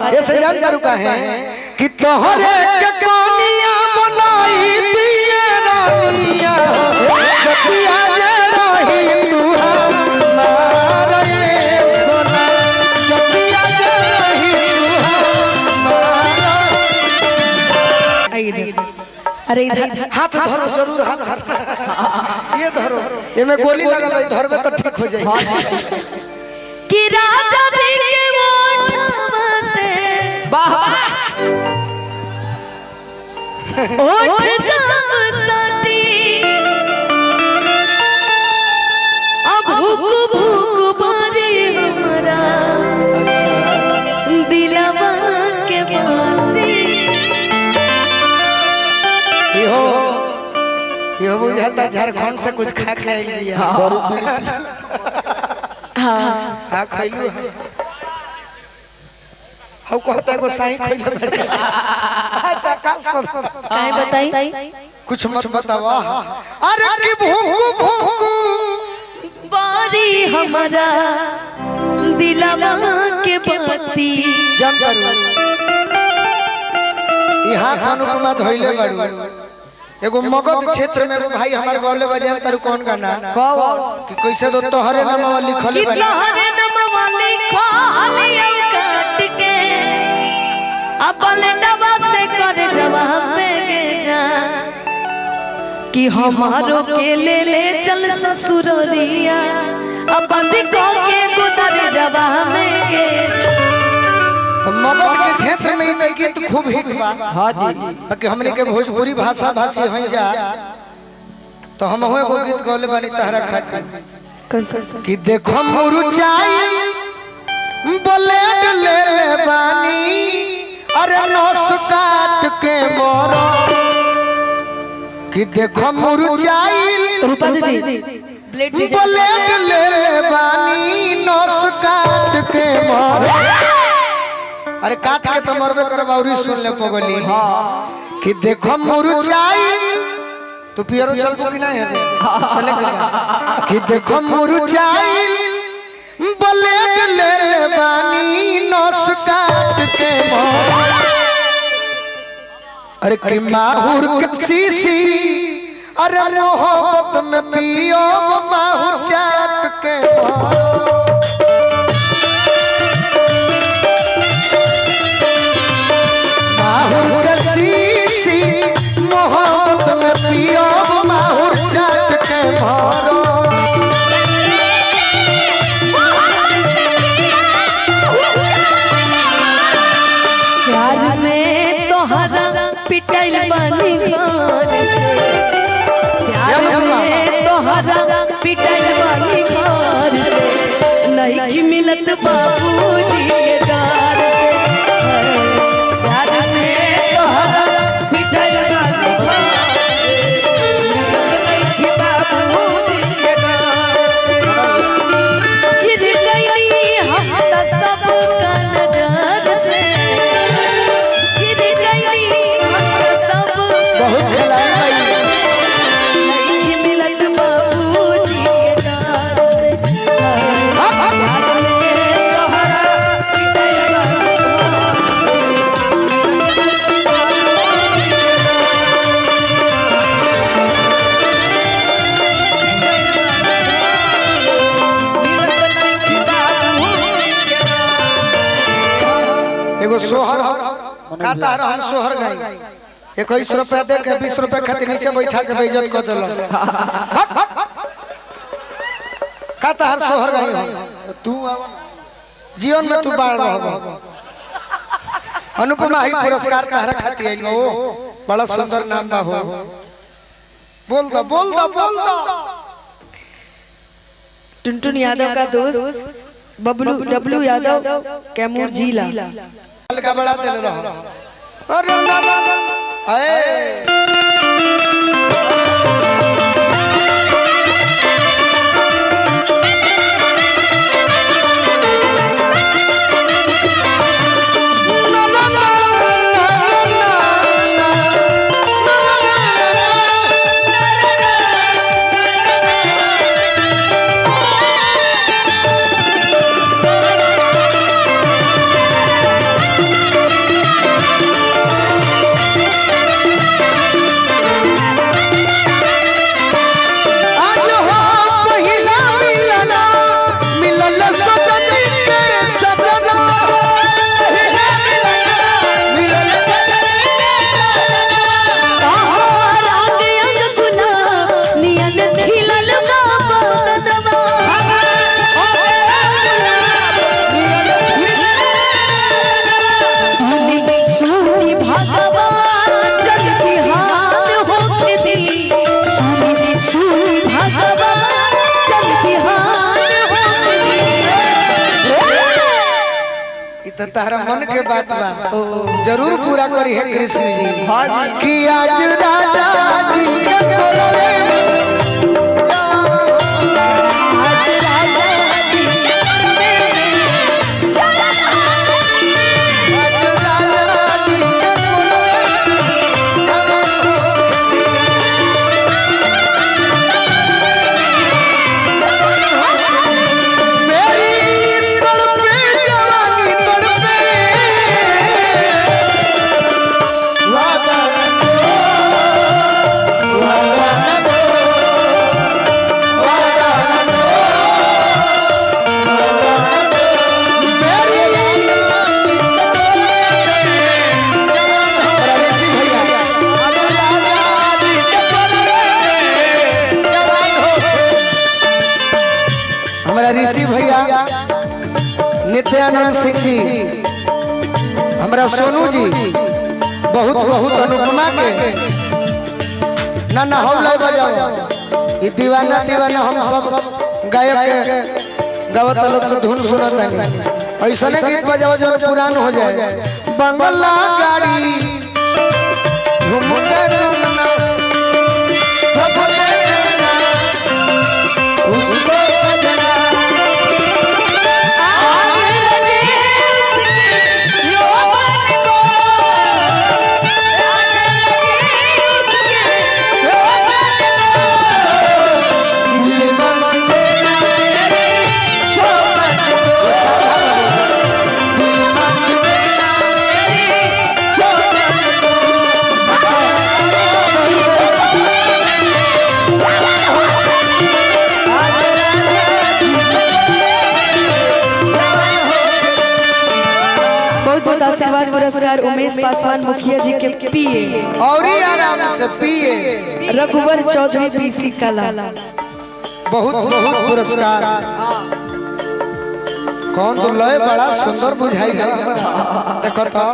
ऐसे जान करू का है कि तोहरे के कोनिया बनाई दिए रानिया जतिया जे रही तू हमारे सोना जतिया जे रही तू हमारा। अरे इधर हाथ धरो जरूर हाथ धरो ये धरो ये में गोली लगा भाई धरबे तो ठीक हो जाएगी कि राजा जी के ओठवा से वाह ओठ जब सटी अब भूक भूक बारी हमरा दिलवा के बाती यो बुझाता झारखंड से कुछ खा के आई लिया हां खा खइलू हाउ कहता है को साईं खइलू अच्छा कास काहे बताई कुछ मत बतावा अरे की भूख भूख बारी हमरा दिलवा के बाती जम करू यहां अनुपमा धइले बाड़ू एगो मगध क्षेत्र में एगो भाई हमार गौले बजान तारू कौन गाना कि कैसे दो तोहरे नामवा लिखल बा तोहरे नामवा लिखल यौ काट के अपन डबा से कर जवाब पे के जा कि हमारो के ले चल ससुररिया अपन को के गुदर जवाब में के तो मगध के क्षेत्र में ई गीत खूब हिट बा हां जी कि हमने के भोजपुरी भाषा भाषी होई जा तो हम हो एगो गीत गौले बानी तहरा खातिर कैसे कि देखो मुरझाई ब्लेड ले ले बानी अरे नस काट के मोरो कि देखो मुरझाई रूपा दीदी ब्लेड ले ले बानी नस काट के मोरो अरे काट के तो मरबे करब औरी सुन ले पगली कि देखो मुरझाई तू पियरो चलबो कि नहीं है चले कि देखो मुरझाई ब्लेड ले ले बानी नस काट के मोरा अरे कि माहुर के सीसी अरे मोहब्बत में पियो माहुर चाट के मोरा माहुर के सीसी मोहब्बत में पियो माहुर चाट के मोरा प्यार में तोहरा पिटाइल बानी घर से प्यार में तोहरा पिटाइल बानी घर से नहीं मिलत बाबूजी के घर से प्यार में तोहरा पिटाइल बानी घर से नहीं बाबूजी के घर गिर गई हम सब का नजर से बहुत खिलाड़ी नहीं मिलत बाबूजी के घर से प्यार में तोहरा पिटाइल बानी एगो सोहर कहता है हम सोहर गाई 21 रुपया दे के 20 रुपया खातिर नीचे बैठा के बेइज्जत कर देलो कहता है सोहर गाई तू जीवन में तू बाढ़ रहबो अनुपमा ही पुरस्कार तहरा खातिर आइलो बड़ा सुंदर नाम बा हो बोल दो टुनटुन यादव का दोस्त डब्लू यादव कैमूर जिला का बड़ा दिल रहो अरे अरे बात बा जरूर पूरा करी है कृष्ण जी हाँ कि आज राजा जी के कोलवे ऋषि भैया नित्यानंद सिंह जी हमारा सोनू जी बहुत बहुत अनुपमा के ना हौला बजाओ ये दीवाना दीवाना हम सब गायक के गावत लोग तो धुन सुनत है ऐसा नहीं गीत बजाओ जो पुरान हो जाए बंगला गाड़ी घूमते घूमना सब देखना उसको आशीर्वाद पुरस्कार उमेश पासवान मुखिया जी के पिए और ही आराम से पिए रघुवर चौधरी पीसी कला बहुत बहुत पुरस्कार कौन तो लय बड़ा सुंदर बुझाई देखो तो